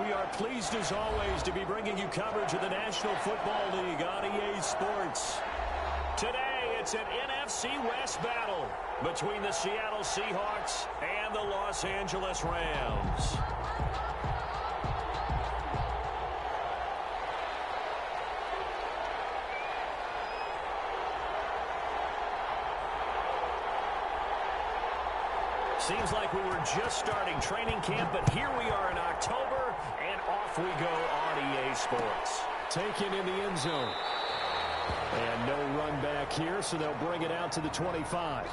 We are pleased as always to be bringing you coverage of the National Football League on EA Sports. Today, it's an NFC West battle between the Seattle Seahawks and the Los Angeles Rams. Seems like we were just starting training camp, but here we are in October, and off we go on EA Sports. Taken in the end zone. And no run back here, so they'll bring it out to the 25.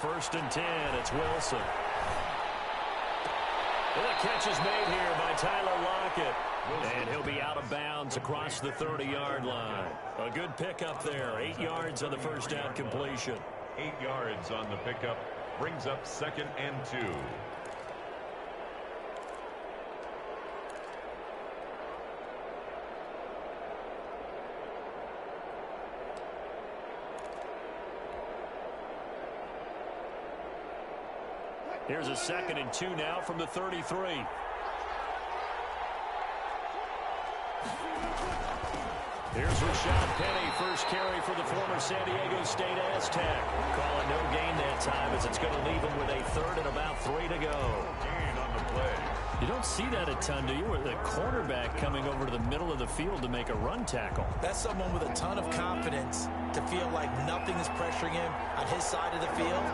First and 10, it's Wilson. Well, the catch is made here by Tyler Lockett. And he'll be out of bounds across the 30-yard line. A good pickup there. 8 yards on the first down completion. 8 yards on the pickup. Brings up 2nd and 2. Here's a 2nd and 2 now from the 33. Here's Rashad Penny, first carry for the former San Diego State Aztec. Calling no gain that time as it's going to leave him with a 3rd and about 3 to go. Gain on the play. You don't see that a ton, do you? With the cornerback coming over to the middle of the field to make a run tackle. That's someone with a ton of confidence to feel like nothing is pressuring him on his side of the field.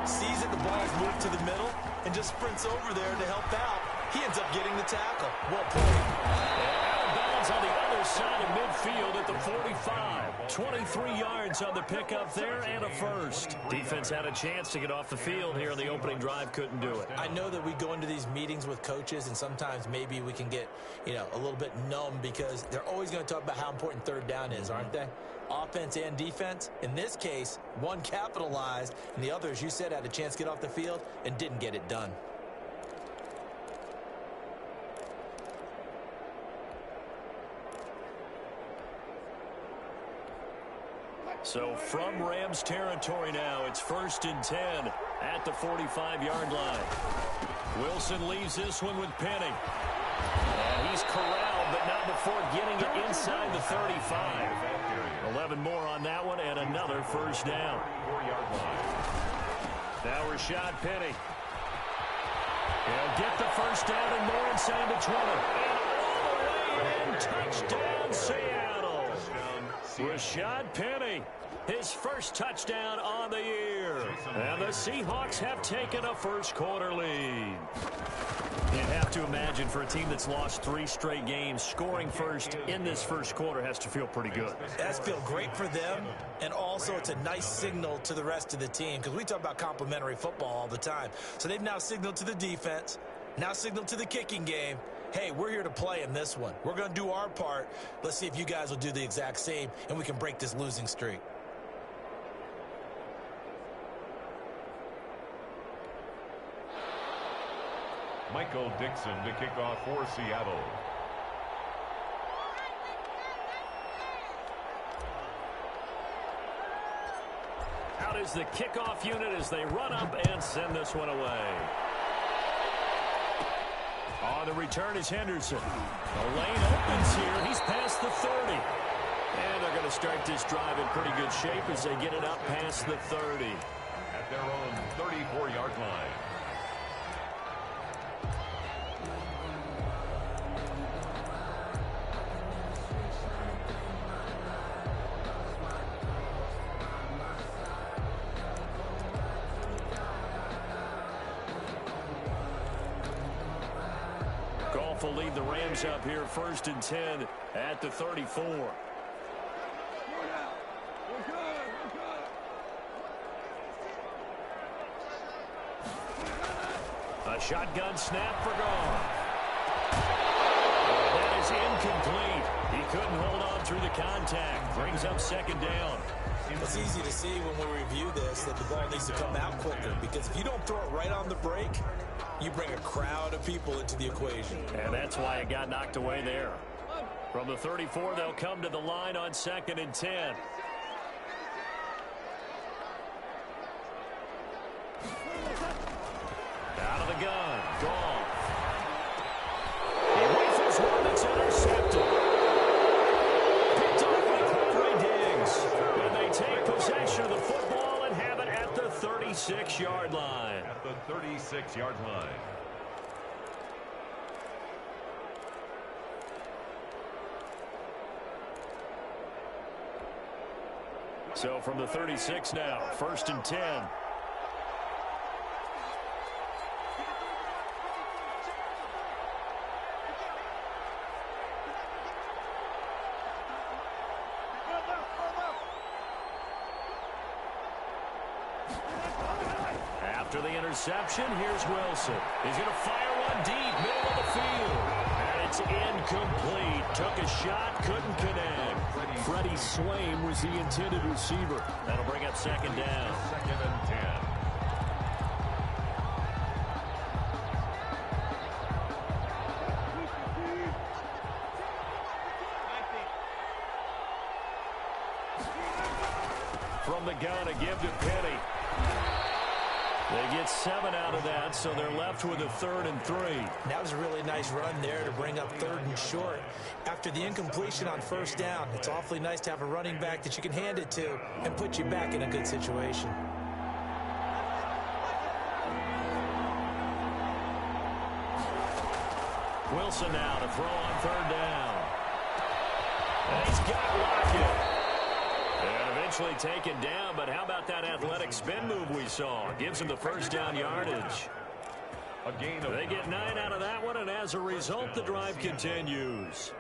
Sees that the ball's moved to the middle and just sprints over there to help out. He ends up getting the tackle. Well played. Out of bounds on the other side of midfield at the 45. 23 yards on the pickup there and a first. Defense had a chance to get off the field here in the opening drive. Couldn't do it. I know that we go into these meetings with coaches and sometimes maybe we can get, a little bit numb because they're always going to talk about how important 3rd down is, aren't they? Offense and defense. In this case, one capitalized, and the other, as you said, had a chance to get off the field and didn't get it done. So from Rams territory now, it's 1st and 10 at the 45-yard line. Wilson leaves this one with Penny. And he's corralled, but not before getting it inside the 35. 11 more on that one, and another first down. 4-yard line. Now Rashad Penny. He'll get the first down and more inside the 20. And all the way in, touchdown Seattle. Rashad Penny, his first touchdown on the year. And the Seahawks have taken a first-quarter lead. You'd have to imagine for a team that's lost 3 straight games, scoring first in this first quarter has to feel pretty good. That's feel great for them, and also it's a nice signal to the rest of the team because we talk about complimentary football all the time. So they've now signaled to the defense, now signaled to the kicking game, hey, we're here to play in this one. We're going to do our part. Let's see if you guys will do the exact same, and we can break this losing streak. Michael Dixon to kick off for Seattle. Out is the kickoff unit as they run up and send this one away. On the return is Henderson. The lane opens here. He's past the 30. And they're going to start this drive in pretty good shape as they get it up past the 30. At their own 34-yard line. Goff will lead the Rams up here 1st and 10 at the 34. Shotgun snap for gone. That is incomplete. He couldn't hold on through the contact. Brings up second down. It's easy to see when we review this that the ball needs to come out quicker, because if you don't throw it right on the break, you bring a crowd of people into the equation. And that's why it got knocked away there. From the 34, they'll come to the line on 2nd and 10. Out of the gun. Goff. He rifles one that's intercepted. Picked off by Quadri Diggs. And they take possession of the football and have it at the 36-yard line. At the 36-yard line. So from the 36 now, 1st and 10. After the interception, here's Wilson. He's going to fire one deep, middle of the field. And it's incomplete. Took a shot, couldn't connect. Freddie Swaim was the intended receiver. That'll bring up 2nd down. 2nd and 10. From the gun, a give to Penny. They get 7 out of that, so they're left with a 3rd and 3. That was a really nice run there to bring up 3rd and short. After the incompletion on 1st down, it's awfully nice to have a running back that you can hand it to and put you back in a good situation. Wilson now to throw on 3rd down. And he's got Lockett. And eventually taken down, but how about that athletic spin move we saw? Gives him the 1st down yardage. A gain of They get 9 out of that one, and as a result, the drive continues.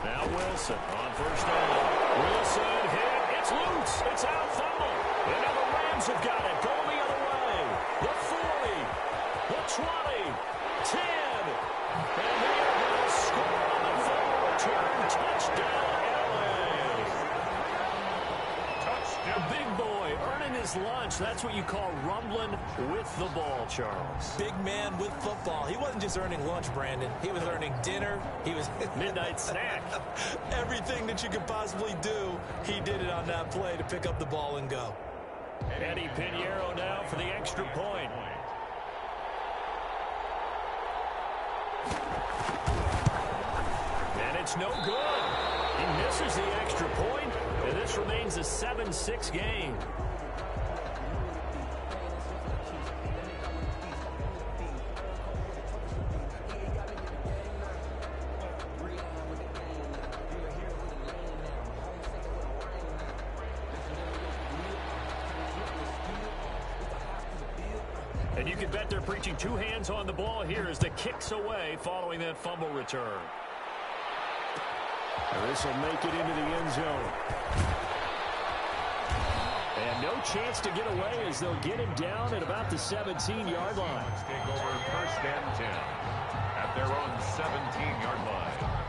Now Wilson on 1st down. Wilson hit. It's loose. It's out. Fumble. And now the Rams have got it. Going the other way. The 40. The 20. 10. And they are going to score on the fumble return. Touchdown, LA. touchdown. Big boy earning his lunch. That's what you call rumbling with the ball, Charles. Big man with football. He wasn't just earning lunch, Brandon. He was earning dinner. He was Midnight snack. everything that you could possibly do. He did it on that play to pick up the ball and go. Eddie Pinheiro now for the extra point. And it's no good. He misses the extra point, and this remains a 7-6 game. And you can bet they're preaching two hands on the ball here as the kick's away following that fumble return. This will make it into the end zone. And no chance to get away as they'll get him down at about the 17-yard line. Take over 1st and 10 at their own 17-yard line.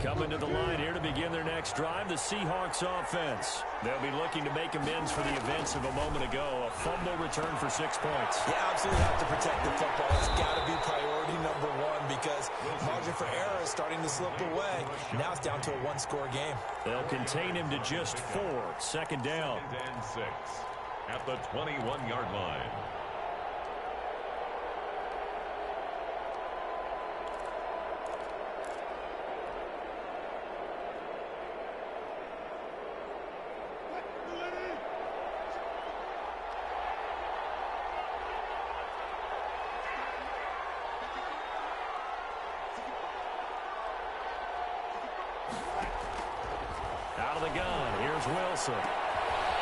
Coming to the line here to begin their next drive, the Seahawks offense. They'll be looking to make amends for the events of a moment ago. A fumble return for 6 points. You absolutely have to protect the football. It's got to be priority number one because margin for error is starting to slip away. Now it's down to a one-score game. They'll contain him to just 4. 2nd down. 2nd and 6 at the 21-yard line. Wilson.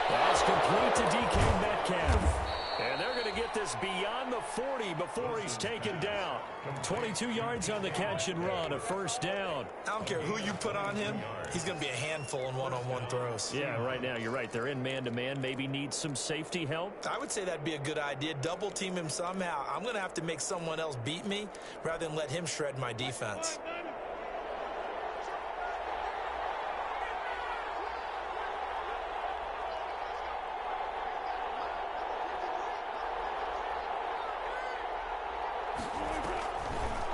That's complete to DK Metcalf. And they're going to get this beyond the 40 before he's taken down. 22 yards on the catch and run, a first down. I don't care who you put on him. He's going to be a handful in one-on-one throws. Yeah, right now, you're right. They're in man-to-man. Maybe need some safety help. I would say that'd be a good idea. Double team him somehow. I'm going to have to make someone else beat me rather than let him shred my defense.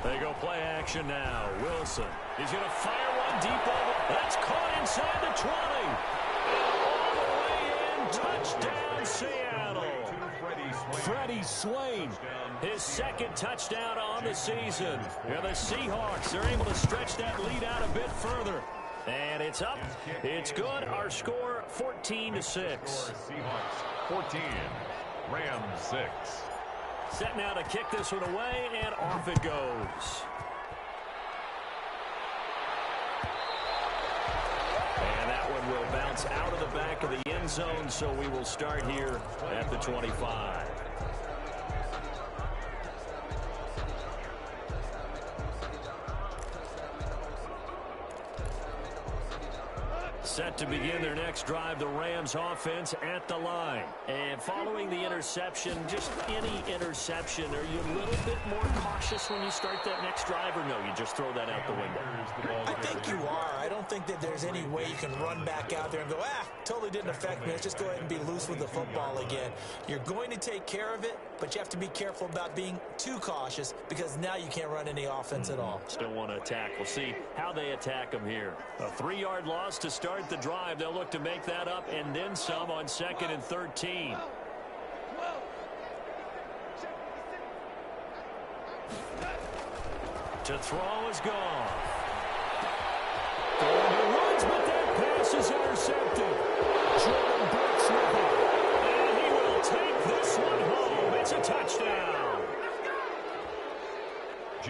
They go play action now. Wilson. He's going to fire one deep over. That's caught inside the 20. And all the way in. Touchdown, Seattle. Freddie Swain. His second touchdown on the season. And the Seahawks are able to stretch that lead out a bit further. And it's up. It's good. Our score, 14-6. Seahawks 14. Rams 6. Set now to kick this one away, and off it goes. And that one will bounce out of the back of the end zone, so we will start here at the 25. Set to begin their next drive, the Rams offense at the line. And following the interception, just any interception, are you a little bit more cautious when you start that next drive, or no, you just throw that out the window? I think you are. I don't think that there's any way you can run back out there and go, totally didn't affect me. Let's just go ahead and be loose with the football again. You're going to take care of it, but you have to be careful about being too cautious because now you can't run any offense at all. Still want to attack. We'll see how they attack them here. A 3-yard loss to start the drive. They'll look to make that up and then some on 2nd and 13. To throw is gone. Going to Woods, but that pass is intercepted. Jordan breaks with it. And he will take this one home. It's a touchdown.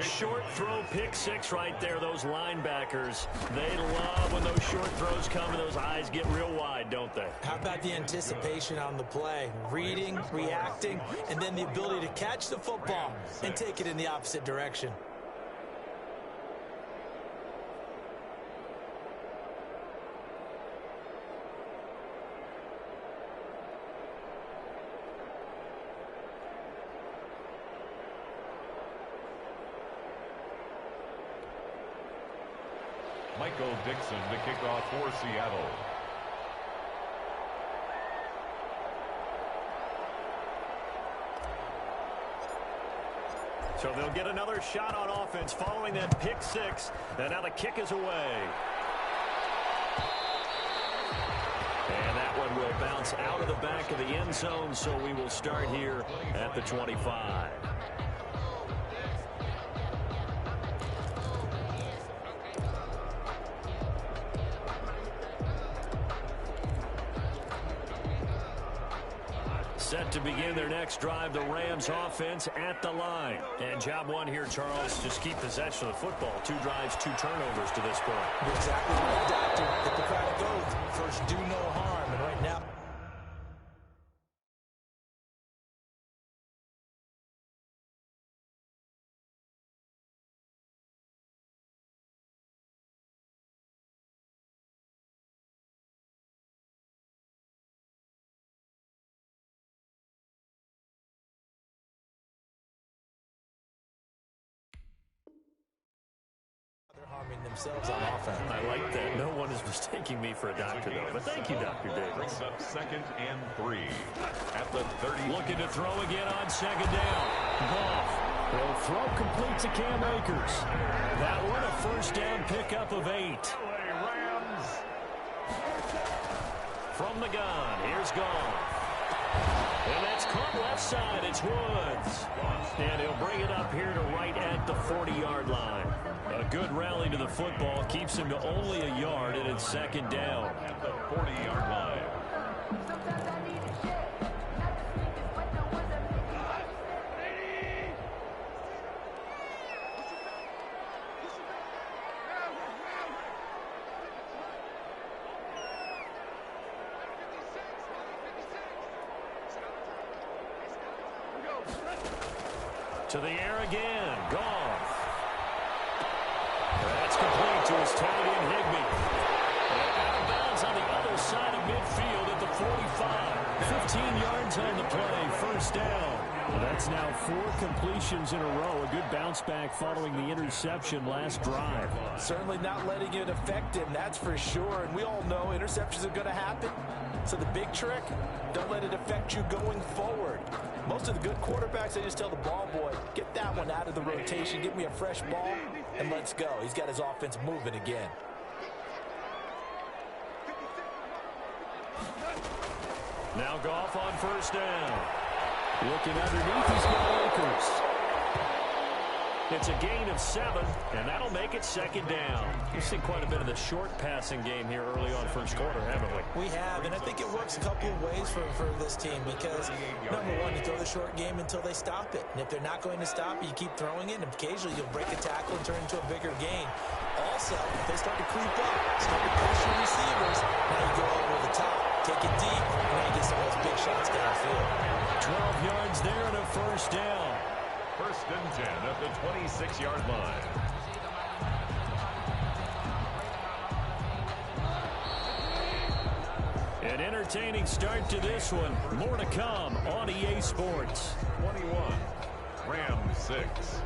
Short throw, pick six right there. Those linebackers, they love when those short throws come and those eyes get real wide, don't they? How about the anticipation on the play? Reading, reacting, and then the ability to catch the football and take it in the opposite direction. Michael Dixon to kick off for Seattle. So they'll get another shot on offense following that pick six. And now the kick is away. And that one will bounce out of the back of the end zone, so we will start here at the 25. Set to begin their next drive, the Rams offense at the line. And job one here, Charles, just keep possession of the football. 2 drives, 2 turnovers to this point. Exactly right, Doctor. Hippocratic oath. First, do no harm. And right now, harming themselves on offense. I like that. No one is mistaking me for a doctor, though. But thank you, Dr. Davis. Brings up 2nd and 3 at the 30. Looking to throw again on 2nd down. Goff will throw complete to Cam Akers. That one a first down pickup of 8. Rams. From the gun, here's Goff. And that's caught left side. It's Woods. And he'll bring it up here to right at the 40-yard line. A good rally to the football keeps him to only a yard, and it's 2nd down. At the 40-yard line. To the air again. Goff. That's complete to his tight end, Higbee. And out of bounds on the other side of midfield at the 45. 15 yards on the play. First down. Well, that's now 4 completions in a row. A good bounce back following the interception last drive. Certainly not letting it affect him, that's for sure. And we all know interceptions are going to happen. So the big trick, don't let it affect you going forward. Most of the good quarterbacks, they just tell the ball boy, get that one out of the rotation, give me a fresh ball, and let's go. He's got his offense moving again. Now Goff on first down. Looking underneath, he's got Akers. It's a gain of 7, and that'll make it second down. We've seen quite a bit of the short passing game here early on first quarter, haven't we? We have, and I think it works a couple of ways for this team because, number one, you throw the short game until they stop it. And if they're not going to stop it, you keep throwing it, and occasionally you'll break a tackle and turn it into a bigger gain. Also, if they start to creep up, start to pressure receivers, now you go over the top, take it deep, and now you get some of those big shots downfield. 12 yards there and a first down. First and 10 at the 26-yard line. An entertaining start to this one. More to come on EA Sports. 21. Rams 6.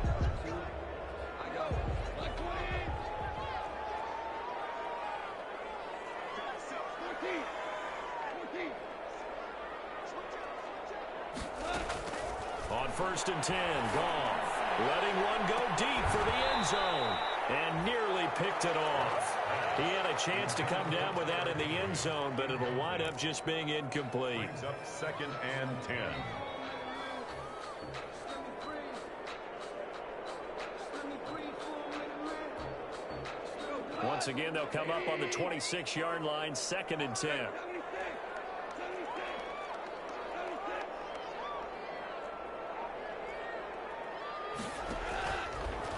On first and 10, Goff letting one go deep for the end zone and nearly picked it off. He had a chance to come down with that in the end zone, but it'll wind up just being incomplete. Brings up second and 10. Once again, they'll come up on the 26-yard line, second and 10.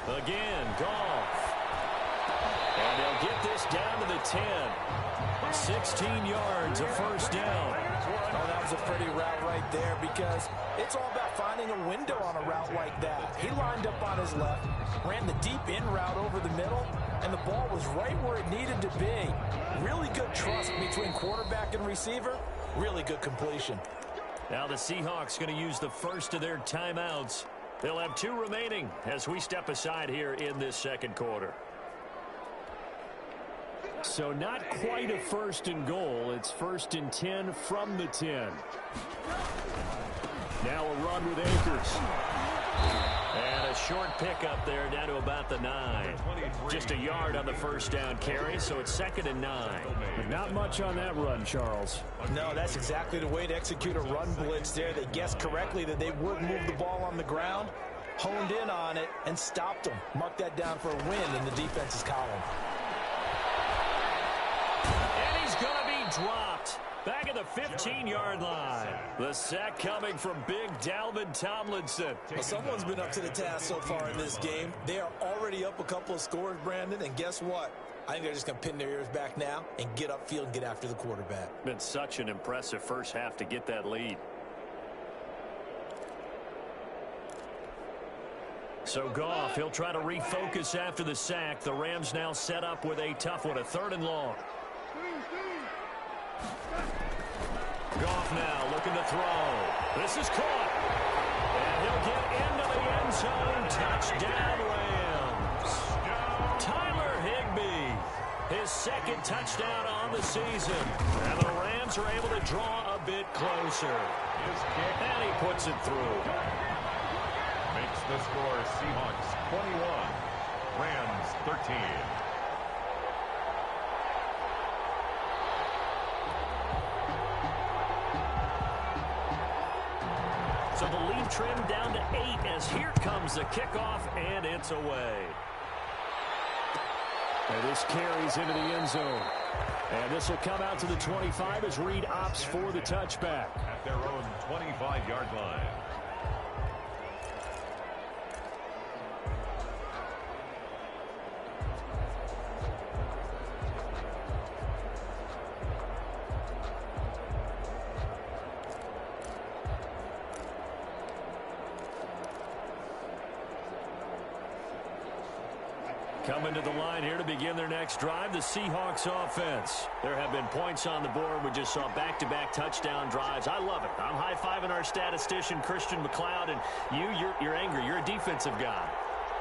Again, Goff. And they'll get this down to the 10. 16 yards, a first down. Oh, that was a pretty route right there because it's all about finding a window on a route like that. He lined up on his left, ran the deep in route over the middle, and the ball was right where it needed to be. Really good trust between quarterback and receiver. Really good completion. Now the Seahawks going to use the first of their timeouts. They'll have 2 remaining as we step aside here in this second quarter. So not quite a first and goal. It's first and 10 from the 10. Now a run with Akers. And a short pickup there down to about the 9. Just a yard on the first down carry, so it's second and 9. But not much on that run, Charles. No, that's exactly the way to execute a run blitz there. They guessed correctly that they would move the ball on the ground, honed in on it, and stopped them. Mark that down for a win in the defense's column. And he's going to be dropped. Back at the 15-yard line. The sack coming from big Dalvin Tomlinson. Well, someone's been up to the task so far in this game. They are already up a couple of scores, Brandon, and guess what? I think they're just going to pin their ears back now and get upfield and get after the quarterback. Been such an impressive first half to get that lead. So Goff, he'll try to refocus after the sack. The Rams now set up with a tough one, a 3rd and long. Goff now looking to throw. This is caught. And he'll get into the end zone. Touchdown, Rams. Tyler Higbee, his 2nd touchdown on the season. And the Rams are able to draw a bit closer. And he puts it through. Makes the score Seahawks 21, Rams 13. So the lead trimmed down to 8 as here comes the kickoff, and it's away. And this carries into the end zone. And this will come out to the 25 as Reed opts for the touchback. At their own 25-yard line. Coming to the line here to begin their next drive, the Seahawks offense. There have been points on the board. We just saw back-to-back touchdown drives. I love it. I'm high-fiving our statistician, Christian McLeod, and you're angry. You're a defensive guy.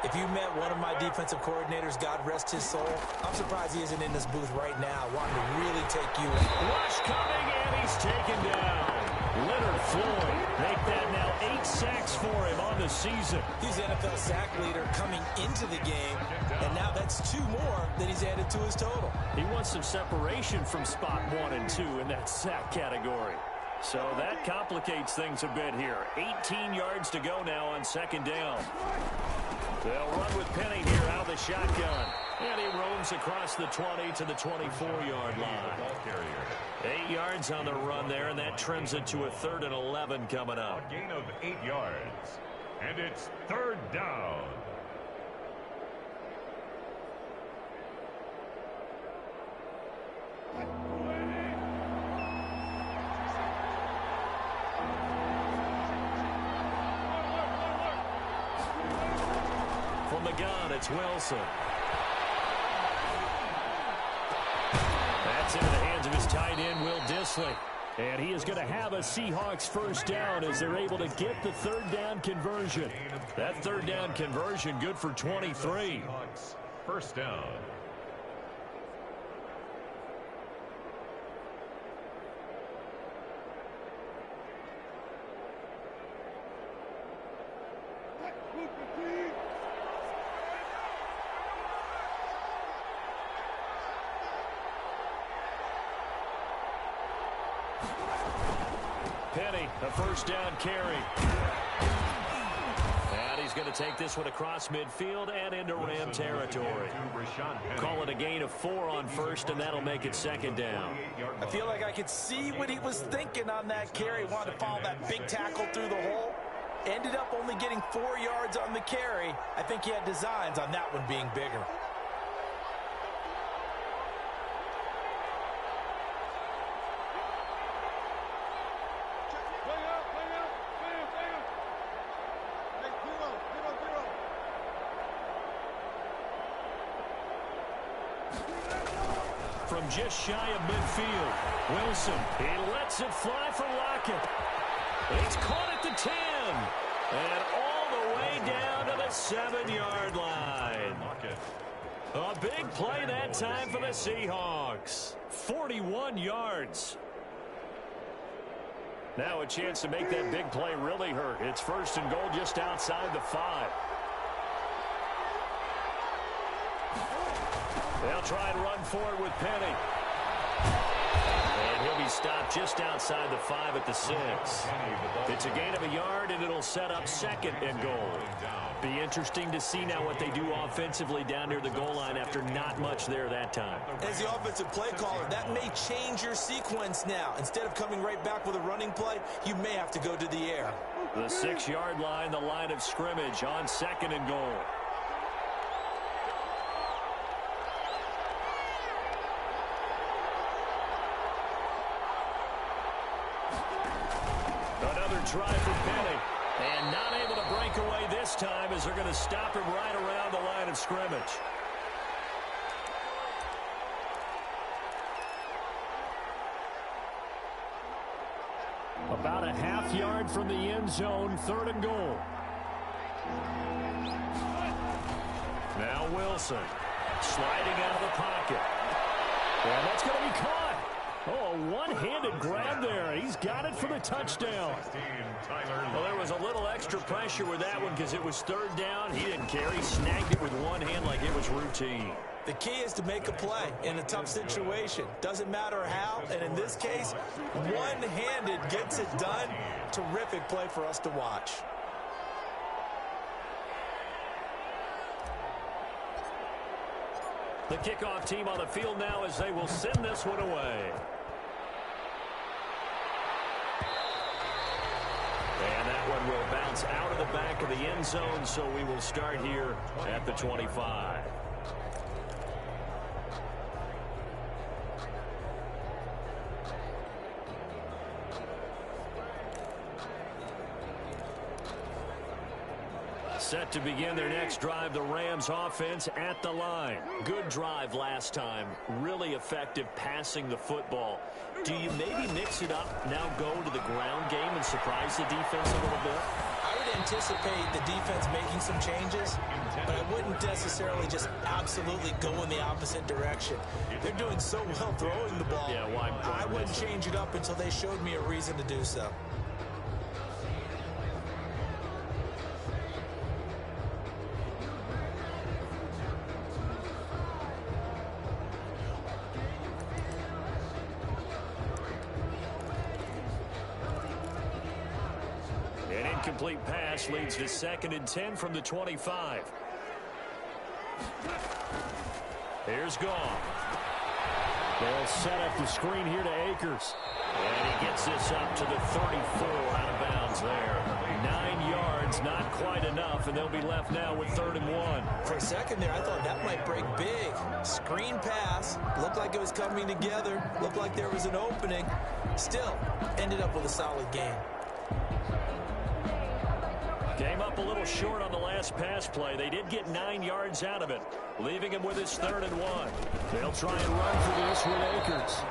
If you met one of my defensive coordinators, God rest his soul, I'm surprised he isn't in this booth right now wanting to really take you in. Rush coming, and he's taken down. Leonard Floyd make that now 8 sacks for him on the season. He's the NFL sack leader coming into the game, and now that's 2 more that he's added to his total. He wants some separation from spot 1 and 2 in that sack category. So that complicates things a bit here. 18 yards to go now on second down. They'll run with Penny here out of the shotgun. And he roams across the 20 to the 24-yard line. 8 yards on the run there, and that trims it to a 3rd and 11 coming up. A gain of 8 yards. And it's 3rd down. From the gun, it's Wilson. That's into the hands of his tight end, Will Dissly. And he is going to have a Seahawks first down as they're able to get the 3rd down conversion. That 3rd down conversion good for 23. Seahawks first down. Penny, a first down carry. And he's going to take this one across midfield and into Ram territory. Call it a gain of 4 on first, and that'll make it 2nd down. I feel like I could see what he was thinking on that carry. Wanted to follow that big tackle through the hole. Ended up only getting 4 yards on the carry. I think he had designs on that one being bigger. From just shy of midfield, Wilson, he lets it fly for Lockett. He's caught at the 10, and all the way down to the 7-yard line. A big play that time for the Seahawks. 41 yards. Now a chance to make that big play really hurt. It's 1st and goal just outside the 5. They'll try and run forward with Penny. And he'll be stopped just outside the 5 at the 6. It's a gain of a yard, and it'll set up 2nd and goal. Be interesting to see now what they do offensively down near the goal line after not much there that time. As the offensive play caller, that may change your sequence now. Instead of coming right back with a running play, you may have to go to the air. The 6-yard line, the line of scrimmage on 2nd and goal. Try for Penny, and not able to break away this time as they're going to stop him right around the line of scrimmage. About a half yard from the end zone, 3rd and goal. Now Wilson sliding out of the pocket, and that's going to be caught. Oh, a one-handed grab there. He's got it for the touchdown. Well, there was a little extra pressure with that one because it was 3rd down. He didn't care. He snagged it with one hand like it was routine. The key is to make a play in a tough situation. Doesn't matter how, and in this case, one-handed gets it done. Terrific play for us to watch. The kickoff team on the field now as they will send this one away. And that one will bounce out of the back of the end zone, so we will start here at the 25. Set to begin their next drive, the Rams offense at the line. Good drive last time. Really effective passing the football. Do you maybe mix it up, now go to the ground game and surprise the defense a little bit? I would anticipate the defense making some changes, but I wouldn't necessarily just absolutely go in the opposite direction. They're doing so well throwing the ball. Yeah, why I wouldn't change it up until they showed me a reason to do so. Incomplete pass leads to 2nd and 10 from the 25. Here's Goff. They'll set up the screen here to Akers. And he gets this up to the 34, out of bounds there. 9 yards, not quite enough, and they'll be left now with 3rd and 1. For a second there, I thought that might break big. Screen pass. Looked like it was coming together. Looked like there was an opening. Still, ended up with a solid game. Came up a little short on the last pass play. They did get 9 yards out of it, leaving him with his 3rd and 1. They'll try and run for this with Akers.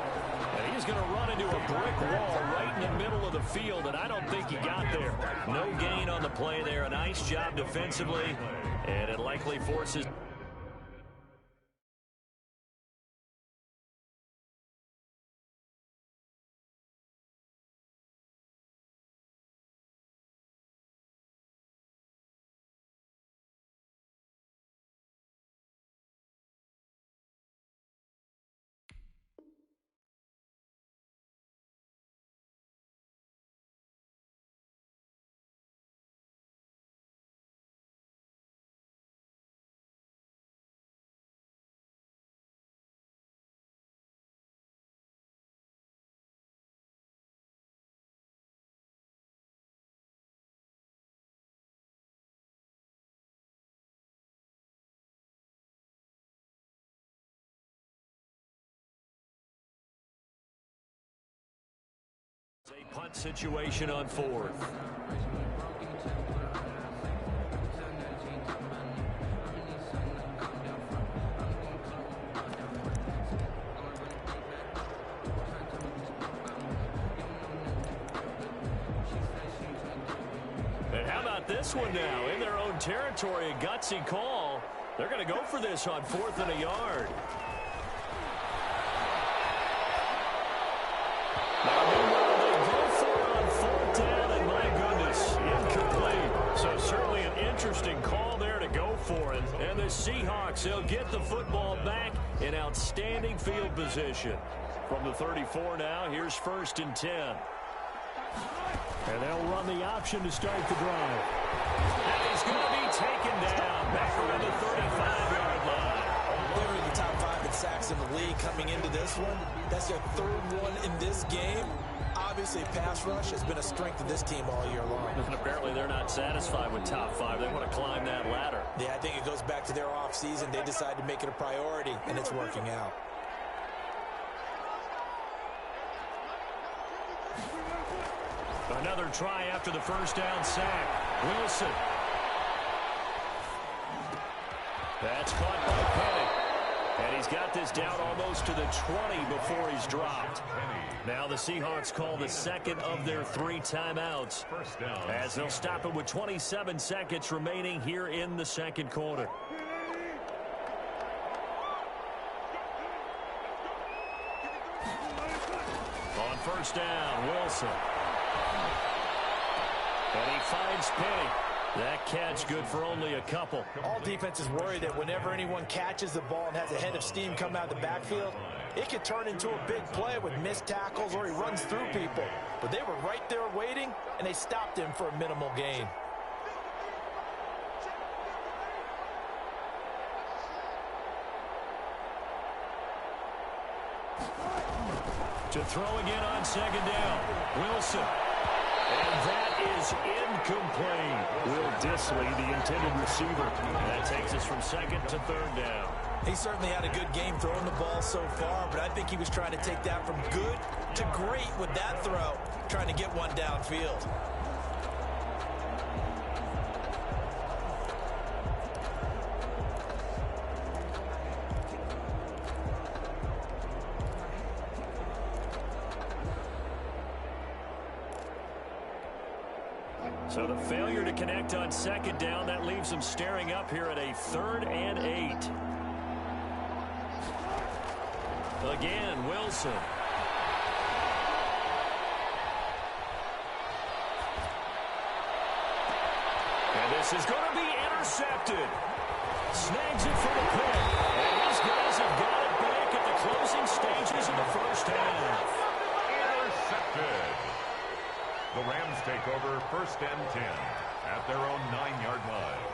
And he's going to run into a brick wall right in the middle of the field, and I don't think he got there. No gain on the play there. A nice job defensively, and it likely forces... A punt situation on 4th. And how about this one now? In their own territory, a gutsy call. They're going to go for this on 4th and a yard. So certainly an interesting call there to go for it. And the Seahawks, they'll get the football back in outstanding field position. From the 34 now, here's 1st and 10. And they'll run the option to start the drive. And he's going to be taken down back around the 35-yard line. They were in the top 5 in sacks in the league coming into this one. That's their 3rd one in this game. Obviously, pass rush has been a strength of this team all year long. And apparently they're not satisfied with top 5. They want to climb that ladder. Yeah, I think it goes back to their offseason. They decided to make it a priority, and it's working out. Another try after the 1st down sack. Wilson. That's caught by Penny. And he's got this down almost to the 20 before he's dropped. Now the Seahawks call the 2nd of their 3 timeouts, as they'll stop it with 27 seconds remaining here in the 2nd quarter. On 1st down, Wilson. And he finds Penny. That catch good for only a couple. All defenses worry that whenever anyone catches the ball and has a head of steam come out of the backfield, it could turn into a big play with missed tackles or he runs through people. But they were right there waiting, and they stopped him for a minimal gain. To throw again on 2nd down. Wilson. And that is incomplete. Will Disley, the intended receiver. That takes us from 2nd to 3rd down. He certainly had a good game throwing the ball so far, but I think he was trying to take that from good to great with that throw, trying to get one downfield. So the failure to connect on second down, that leaves them staring up here at a 3rd and 8. Again, Wilson. And this is going to be intercepted. Snags it for the pick. And these guys have got it back at the closing stages of the first half. Intercepted. The Rams take over 1st and 10 at their own 9-yard line.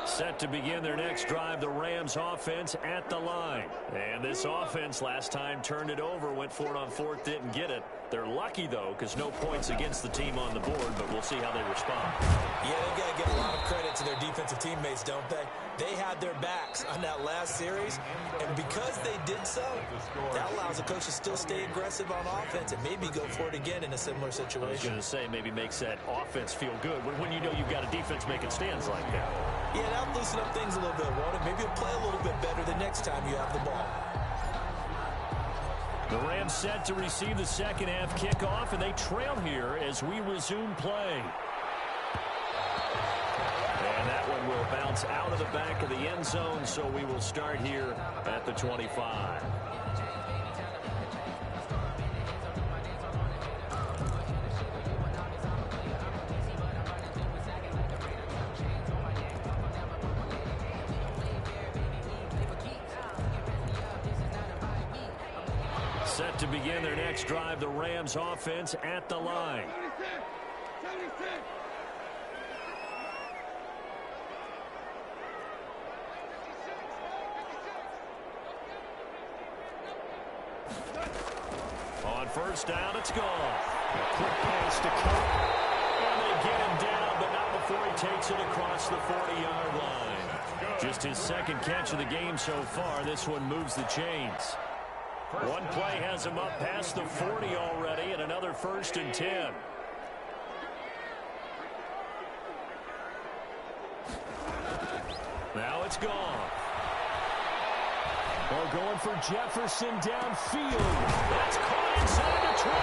Set to begin their next drive, the Rams offense at the line. And this offense last time turned it over, went for it on 4th, didn't get it. They're lucky, though, because no points against the team on the board, but we'll see how they respond. Yeah, they got to give a lot of credit to their defensive teammates, don't they? They had their backs on that last series, and because they did so, that allows the coach to still stay aggressive on offense and maybe go for it again in a similar situation. I was going to say, maybe makes that offense feel good when you know you've got a defense making stands like that. Yeah, that'll loosen up things a little bit, won't it? Maybe you'll play a little bit better the next time you have the ball. The Rams set to receive the second half kickoff, and they trail here as we resume play. And that one will bounce out of the back of the end zone, so we will start here at the 25. Set to begin their next drive, the Rams offense at the line. On 1st down, it's gone. A quick pass to Cook. And they get him down, but not before he takes it across the 40-yard line. Just his 2nd catch of the game so far. This one moves the chains. One play has him up past the 40 already, and another 1st and 10. Now it's gone. Well, going for Jefferson downfield. That's caught inside the 20.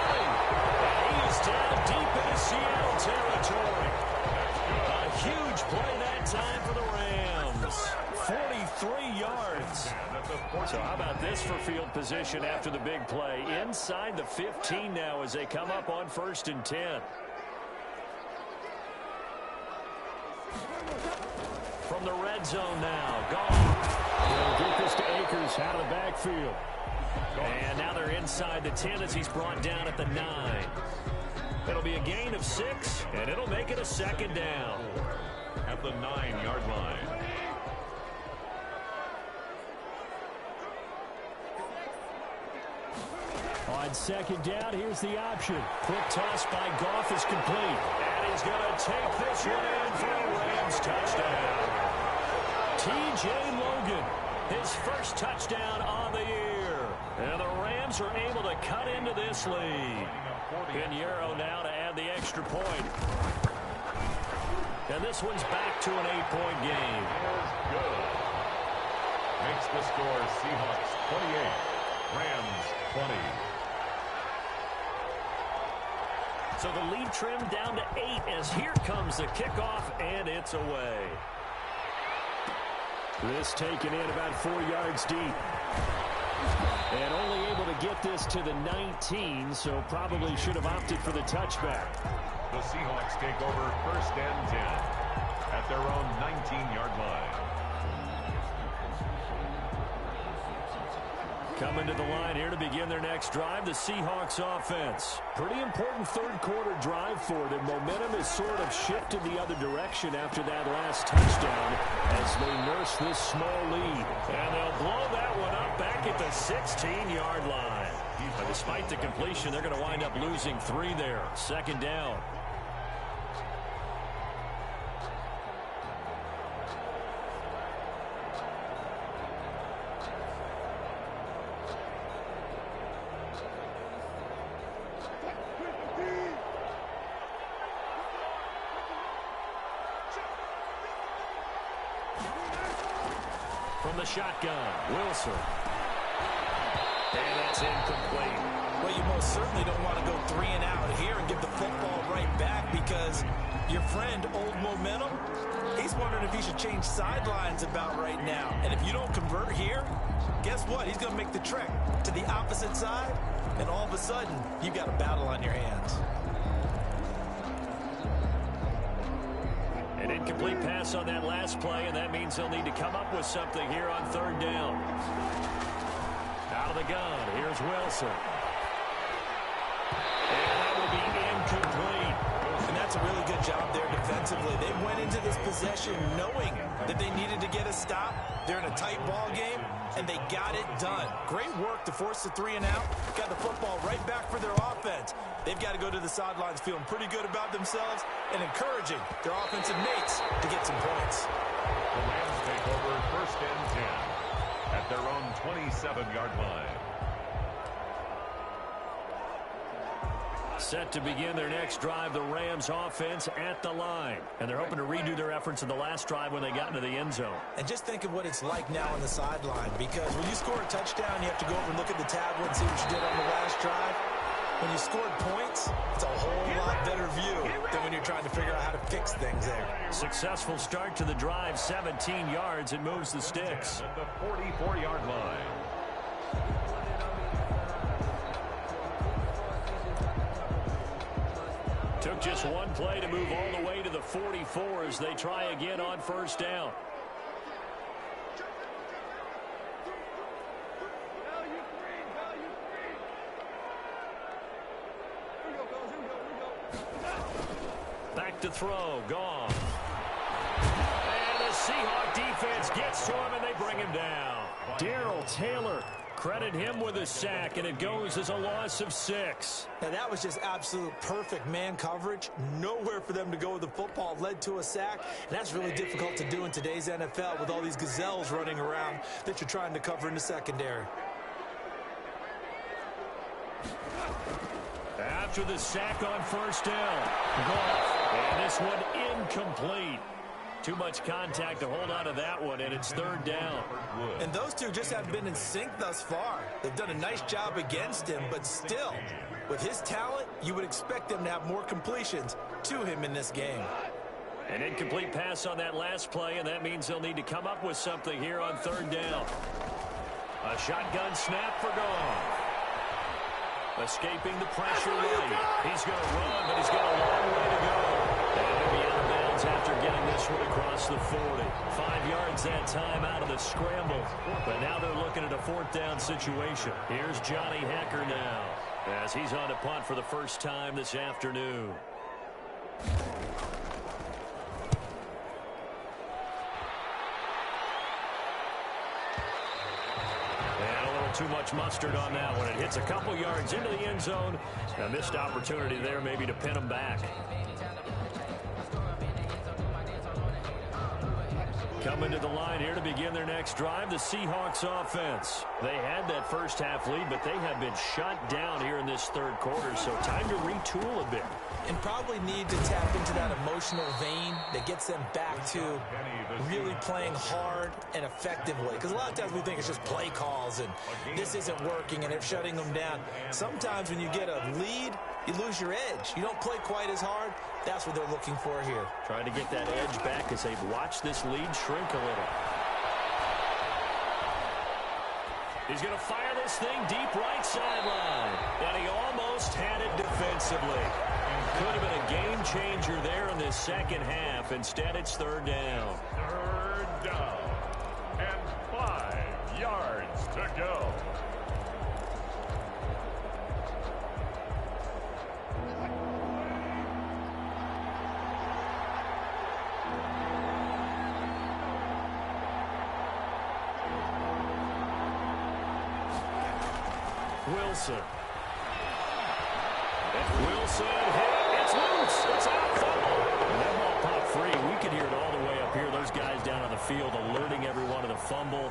And he is down deep into Seattle territory. A huge play that time for the Rams. 43 yards. So how about this for field position after the big play? Inside the 15 now as they come up on 1st and 10. From the red zone now. Gone. They'll get this to Akers out of the backfield. And now they're inside the 10 as he's brought down at the 9. It'll be a gain of 6, and it'll make it a 2nd down. At the 9-yard line. On 2nd down, here's the option. Quick toss by Goff is complete. And he's going to take this one in for a Rams touchdown. T.J. Logan, his 1st touchdown on the year. And the Rams are able to cut into this lead. Pinheiro now to add the extra point. And this one's back to an 8-point game. Good. Makes the score Seahawks 28, Rams 20. So the lead trimmed down to 8 as here comes the kickoff, and it's away. This taken in about 4 yards deep. And only able to get this to the 19, so probably should have opted for the touchback. The Seahawks take over 1st and 10 at their own 19-yard line. Coming to the line here to begin their next drive, the Seahawks offense. Pretty important 3rd quarter drive for them. Momentum has sort of shifted the other direction after that last touchdown as they nurse this small lead. And they'll blow that one up back at the 16-yard line. But despite the completion, they're going to wind up losing 3 there. 2nd down. the shotgun. Wilson. And that's incomplete. Well, you most certainly don't want to go 3 and out here and give the football right back because your friend, Old Momentum, he's wondering if he should change sidelines about right now. And if you don't convert here, guess what? He's going to make the trek to the opposite side, and all of a sudden, you've got a battle on your hands. An incomplete pass on that last play, and that means they'll need to come up with something here on 3rd down. Out of the gun, here's Wilson. And that will be incomplete. And that's a really good job there defensively. They went into this possession knowing that they needed to get a stop. They're in a tight ball game, and they got it done. Great work to force the 3 and out. Got the football right back for their offense. They've got to go to the sidelines feeling pretty good about themselves and encouraging their offensive mates to get some points. The Rams take over 1st and 10 at their own 27-yard line. Set to begin their next drive, the Rams offense at the line. And they're hoping to redo their efforts in the last drive when they got into the end zone. And just think of what it's like now on the sideline, because when you score a touchdown, you have to go over and look at the tablet and see what you did on the last drive. When you scored points, it's a whole lot better view than when you're trying to figure out how to fix things there. Successful start to the drive, 17 yards. It moves the sticks. At the 44-yard line. Took just one play to move all the way to the 44 as they try again on 1st down. Back to throw, gone. And the Seahawk defense gets to him and they bring him down. Darrell Taylor, credit him with a sack, and it goes as a loss of 6. Now, that was just absolute perfect man coverage. Nowhere for them to go with the football. Led to a sack. And that's really difficult to do in today's NFL with all these gazelles running around that you're trying to cover in the secondary. After the sack on 1st down, Goff. And this one incomplete. Too much contact to hold on to that one, and it's 3rd down. And those two just haven't been in sync thus far. They've done a nice job against him, but still, with his talent, you would expect them to have more completions to him in this game. An incomplete pass on that last play, and that means they'll need to come up with something here on 3rd down. A shotgun snap for Goff. Escaping the pressure right. He's going to run, but he's got a long way to go. And he'll be out of bounds after getting this one across the 40. 5 yards that time out of the scramble. But now they're looking at a 4th down situation. Here's Johnny Hacker now as he's on to punt for the first time this afternoon. Too much mustard on that one. It hits a couple yards into the end zone. A missed opportunity there maybe to pin them back. Coming to the line here to begin their next drive, the Seahawks offense. They had that first half lead, but they have been shut down here in this 3rd quarter, so time to retool a bit. And probably need to tap into that emotional vein that gets them back to really playing hard and effectively. Because a lot of times we think it's just play calls and this isn't working and they're shutting them down. Sometimes when you get a lead, you lose your edge. You don't play quite as hard. That's what they're looking for here. Trying to get that edge back as they've watched this lead shrink a little. He's going to fire this thing deep right sideline. And he almost had it defensively. Could have been a game changer there in this second half. Instead, it's 3rd down. 3rd down. And 5 yards to go. Wilson. Wilson hit. It's loose. It's out. Fumble. And that ball popped free. We could hear it all the way up here. Those guys down on the field alerting everyone of the fumble.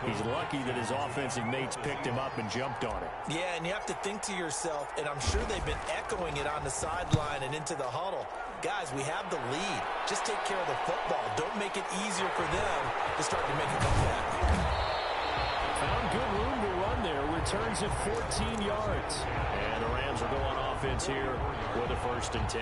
He's lucky that his offensive mates picked him up and jumped on it. Yeah, and you have to think to yourself, and I'm sure they've been echoing it on the sideline and into the huddle. Guys, we have the lead. Just take care of the football. Don't make it easier for them to start to make a comeback. returns it 14 yards. And the Rams are going offense here with a 1st and 10.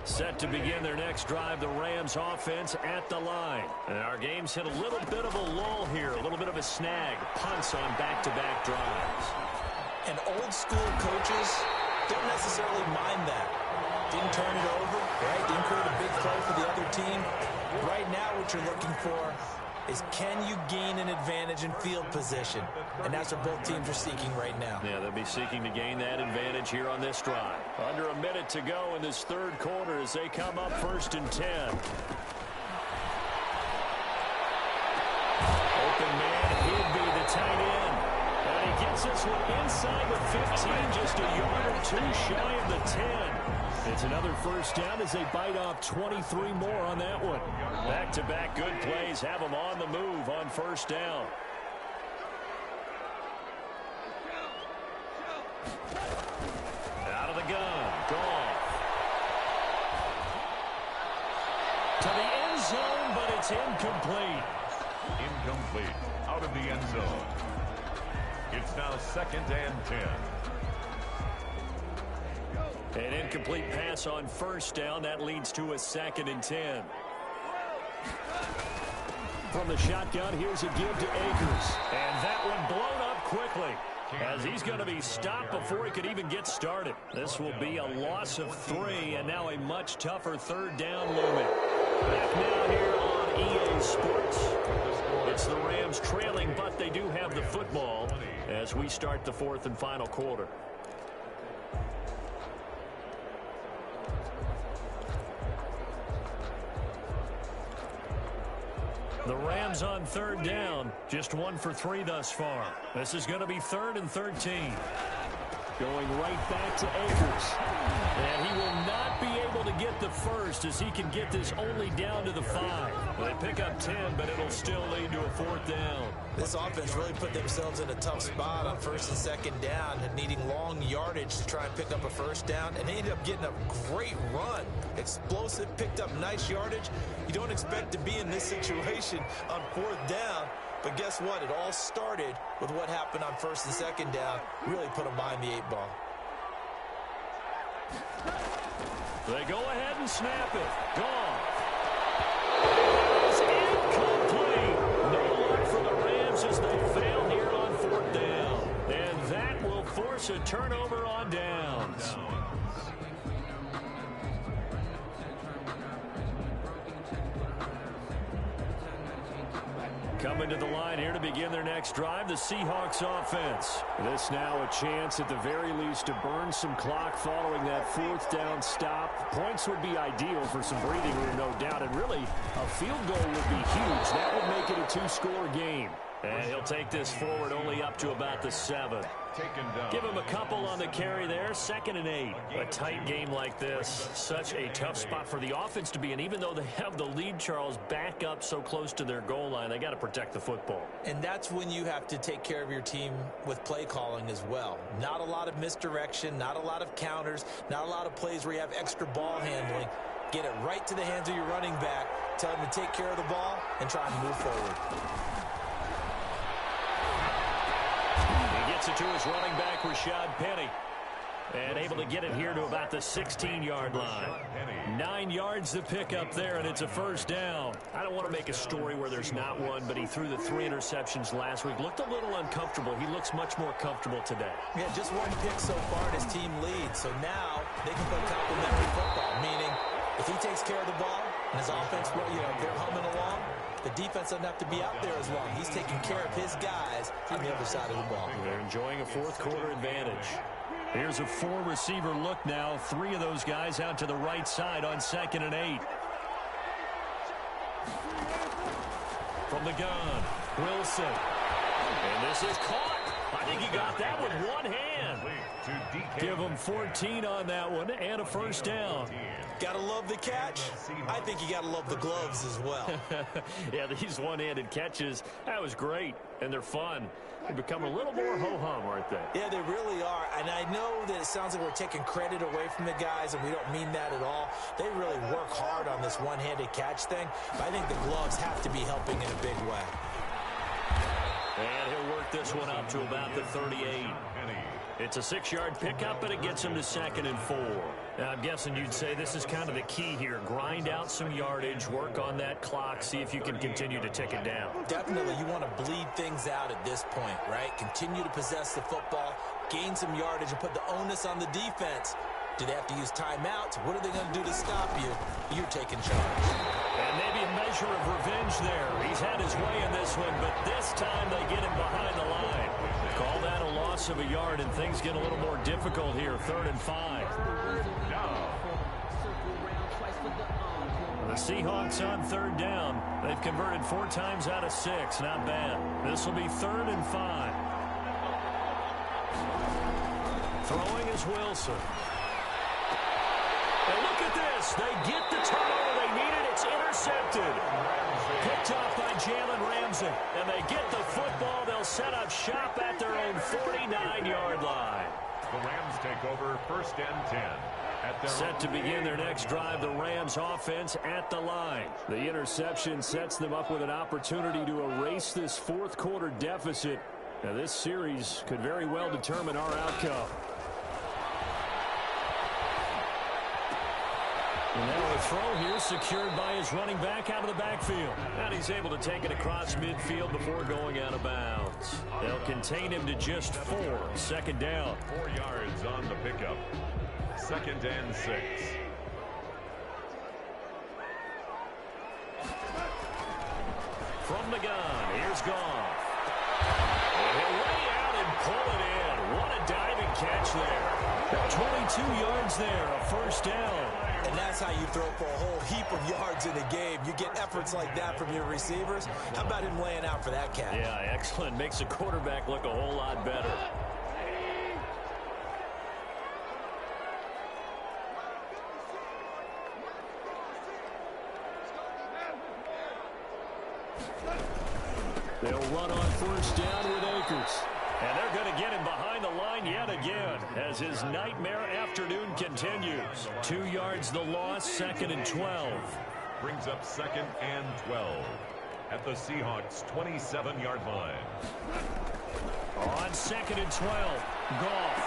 Set to begin their next drive, the Rams offense at the line. And our game's hit a little bit of a lull here, a little bit of a snag. Punts on back-to-back drives. And old school coaches don't necessarily mind that. Didn't turn it over, right? Didn't create a big play for the other team. Right now what you're looking for is, can you gain an advantage in field position? And that's what both teams are seeking right now. Yeah, they'll be seeking to gain that advantage here on this drive. Under a minute to go in this 3rd quarter as they come up 1st and 10. Open man, he'd be the tight end. And he gets this one inside the 15, just a yard or 2 shy of the 10. It's another 1st down as they bite off 23 more on that one. Back-to-back good plays have them on the move on 1st down. Out of the gun. Goff. To the end zone, but it's incomplete. Incomplete. Out of the end zone. It's now 2nd and 10. An incomplete pass on 1st down. That leads to a 2nd and 10. From the shotgun, here's a give to Akers. And that one blown up quickly, as he's going to be stopped before he could even get started. This will be a loss of 3, and now a much tougher 3rd down looming. Back now here on EA Sports. It's the Rams trailing, but they do have the football as we start the 4th and final quarter. The Rams on 3rd down, just 1 for 3 thus far. This is going to be 3rd and 13. Going right back to Akers. And he will not be able to get the 1st as he can get this only down to the 5. They pick up 10, but it'll still lead to a 4th down. This offense really put themselves in a tough spot on 1st and 2nd down and needing long yardage to try and pick up a 1st down. And they ended up getting a great run. Explosive, picked up nice yardage. You don't expect to be in this situation on 4th down. But guess what? It all started with what happened on 1st and 2nd down. Really put them behind the 8 ball. They go ahead and snap it. Gone. It's incomplete. No luck for the Rams as they fail here on 4th down. And that will force a turnover on downs. Coming to the line here to begin their next drive, the Seahawks offense. This now a chance at the very least to burn some clock following that 4th down stop. Points would be ideal for some breathing room, no doubt. And really, a field goal would be huge. That would make it a 2-score game. And he'll take this forward only up to about the 7. Give him a couple on the carry there. 2nd and 8. A tight game like this, such a tough spot for the offense to be in. Even though they have the lead, Charles, back up so close to their goal line, they got to protect the football. And that's when you have to take care of your team with play calling as well. Not a lot of misdirection, not a lot of counters, not a lot of plays where you have extra ball handling. Get it right to the hands of your running back. Tell him to take care of the ball and try and move forward. Gets it to his running back, Rashad Penny. And able to get it here to about the 16-yard line. 9 yards to pick up there, and it's a 1st down. I don't want to make a story where there's not one, but he threw the 3 interceptions last week. Looked a little uncomfortable. He looks much more comfortable today. Yeah, just 1 pick so far, and his team leads. So now they can play complementary football, meaning if he takes care of the ball and his offense, they're humming along, the defense doesn't have to be out there as long. He's taking care of his guys on the other side of the ball. They're enjoying a 4th quarter advantage. Here's a 4-receiver look now. 3 of those guys out to the right side on 2nd and 8. From the gun, Wilson. And this is caught. I think he got that with one hand. Give him 14 on that one and a first down. Gotta love the catch. I think you gotta love the gloves as well. Yeah, these one-handed catches, that was great, and they're fun. They become a little more ho-hum, aren't they? Yeah, they really are. And I know that it sounds like we're taking credit away from the guys, and we don't mean that at all. They really work hard on this one-handed catch thing. But I think the gloves have to be helping in a big way. And he'll work this one up to about the 38. It's a 6-yard pickup, and it gets him to 2nd and 4. Now, I'm guessing you'd say this is kind of the key here. Grind out some yardage, work on that clock, see if you can continue to tick it down. Definitely, you want to bleed things out at this point, right? Continue to possess the football, gain some yardage, and put the onus on the defense. Do they have to use timeouts? What are they going to do to stop you? You're taking charge. And maybe a measure of revenge there. He's had his way in this one, but this time they get him behind the line. Call that a loss of a yard, and things get a little more difficult here. 3rd and 5. The Seahawks on 3rd down. They've converted 4 times out of 6. Not bad. This will be 3rd and 5. Throwing is Wilson. And look at this. They get the turnover they needed. It's intercepted. Picked off by Jalen Ramsey. And they get the football. They'll set up shop at their own 49-yard line. The Rams take over 1st and 10. Set to begin their next drive, the Rams offense at the line. The interception sets them up with an opportunity to erase this 4th quarter deficit. Now, this series could very well determine our outcome. And now a throw here secured by his running back out of the backfield. And he's able to take it across midfield before going out of bounds. They'll contain him to just 4. 2nd down. 4 yards on the pickup. 2nd and 6. From the gun, here's Goff. He'll lay out and pull it in. What a diving catch there. 22 yards there, a 1st down. And that's how you throw for a whole heap of yards in a game. You get efforts like that from your receivers. How about him laying out for that catch? Yeah, excellent. Makes the quarterback look a whole lot better. They'll run on 1st down with Akers. And they're going to get him behind the line yet again as his nightmare afternoon continues. 2 yards the loss, 2nd and 12. Brings up 2nd and 12 at the Seahawks' 27-yard line. On 2nd and 12, Goff.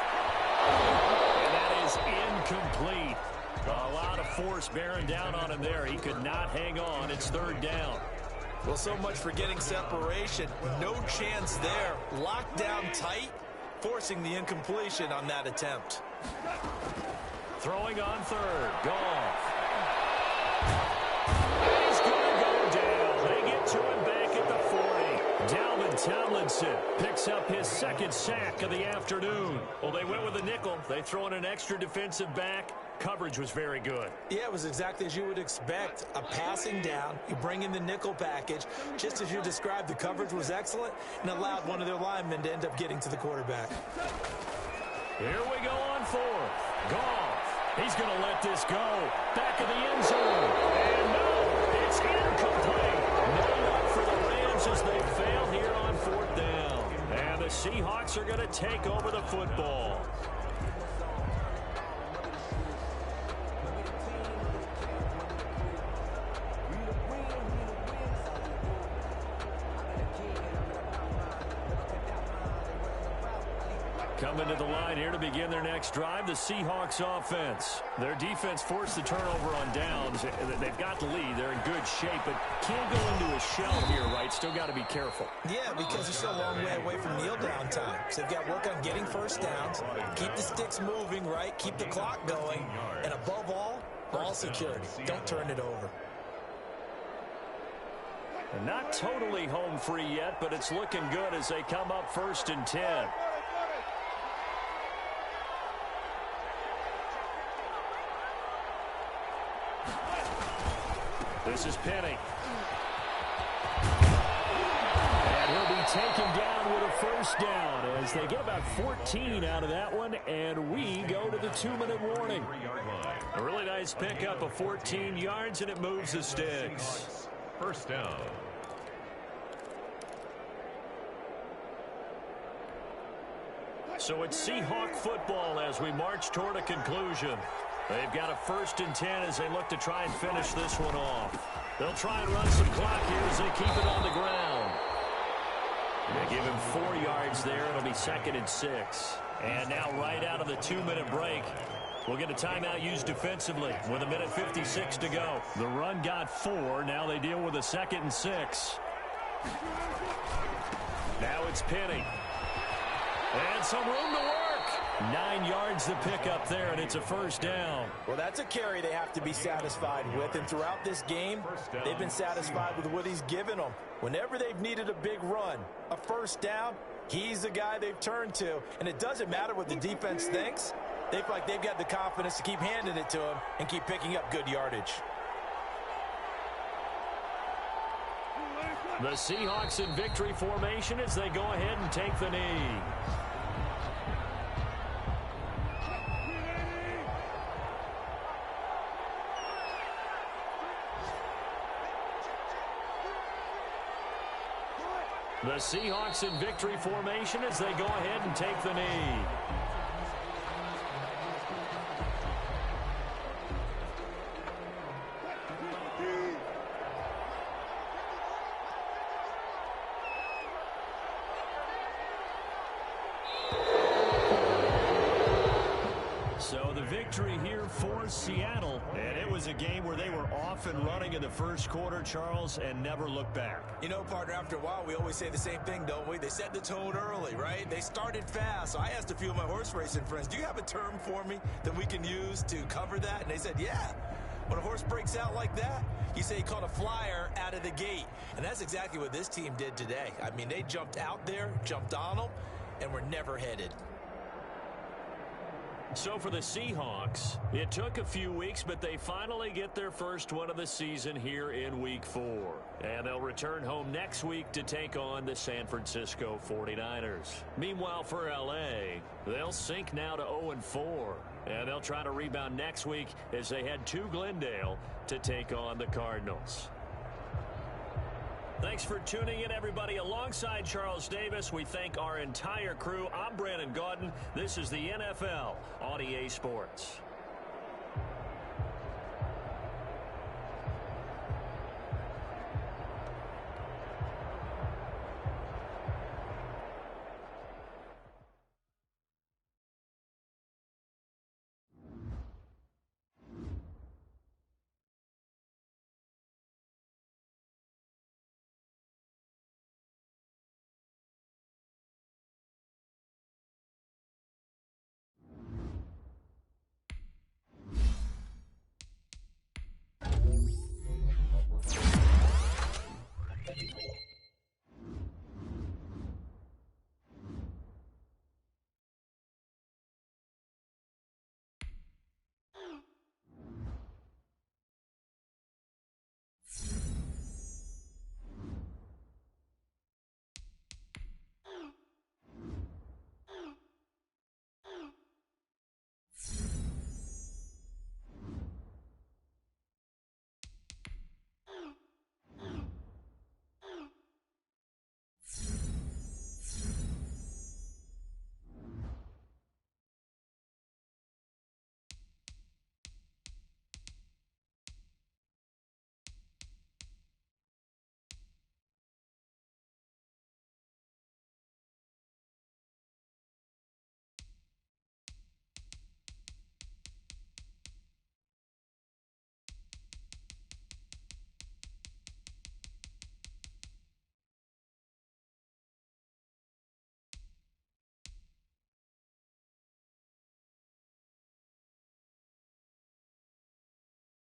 And that is incomplete. A lot of force bearing down on him there. He could not hang on. It's 3rd down. Well, so much for getting separation. No chance there. Locked down tight, forcing the incompletion on that attempt. Throwing on 3rd. Goff. He's going to go down. They get to him back at the 40. Dalvin Tomlinson picks up his 2nd sack of the afternoon. Well, they went with a nickel. They throw in an extra defensive back. Coverage was very good. Yeah, it was exactly as you would expect. A passing down, you bring in the nickel package. Just as you described, the coverage was excellent and allowed one of their linemen to end up getting to the quarterback. Here we go on 4th. Goff. He's going to let this go. Back of the end zone. And no, it's incomplete. No luck for the Rams as they fail here on 4th down. And the Seahawks are going to take over the football. Coming to the line here to begin their next drive, the Seahawks offense. Their defense forced the turnover on downs. They've got the lead. They're in good shape, but can't go into a shell here, right? Still got to be careful. Yeah, because they're still a long way away from kneel down time. So they've got to work on getting 1st downs, keep the sticks moving, right? Keep the clock going, and above all, ball security. Don't turn it over. And not totally home free yet, but it's looking good as they come up 1st and 10. This is Penny. And he'll be taken down with a first down as they get about 14 out of that one, and we go to the 2-minute warning. A really nice pickup of 14 yards, and it moves the sticks. First down. So it's Seahawk football as we march toward a conclusion. They've got a 1st and 10 as they look to try and finish this one off. They'll try and run some clock here as they keep it on the ground. They give him 4 yards there. It'll be 2nd and 6. And now right out of the 2-minute break, we'll get a timeout used defensively with 1:56 to go. The run got 4. Now they deal with a 2nd and 6. Now it's Penny. And some room to work. 9 yards to pick up there, and it's a first down. Well, that's a carry they have to be satisfied with. And throughout this game, they've been satisfied with what he's given them. Whenever they've needed a big run, a first down, he's the guy they've turned to. And it doesn't matter what the defense thinks. They feel like they've got the confidence to keep handing it to him and keep picking up good yardage. The Seahawks in victory formation as they go ahead and take the knee. The Seahawks in victory formation as they go ahead and take the knee. So the victory here for Seattle, and it was a game where they were off and running in the first quarter, Charles, and never looked back. You know, partner, after a while, we always say the same thing, don't we? They set the tone early, right? They started fast. So I asked a few of my horse racing friends, do you have a term for me that we can use to cover that? And they said, yeah. When a horse breaks out like that, you say he caught a flyer out of the gate. And that's exactly what this team did today. I mean, they jumped out there, jumped on them, and were never headed. So for the Seahawks, it took a few weeks, but they finally get their first one of the season here in Week 4. And they'll return home next week to take on the San Francisco 49ers. Meanwhile, for L.A., they'll sink now to 0-4. And they'll try to rebound next week as they head to Glendale to take on the Cardinals. Thanks for tuning in, everybody. Alongside Charles Davis, we thank our entire crew. I'm Brandon Gaudin. This is the NFL on EA Sports.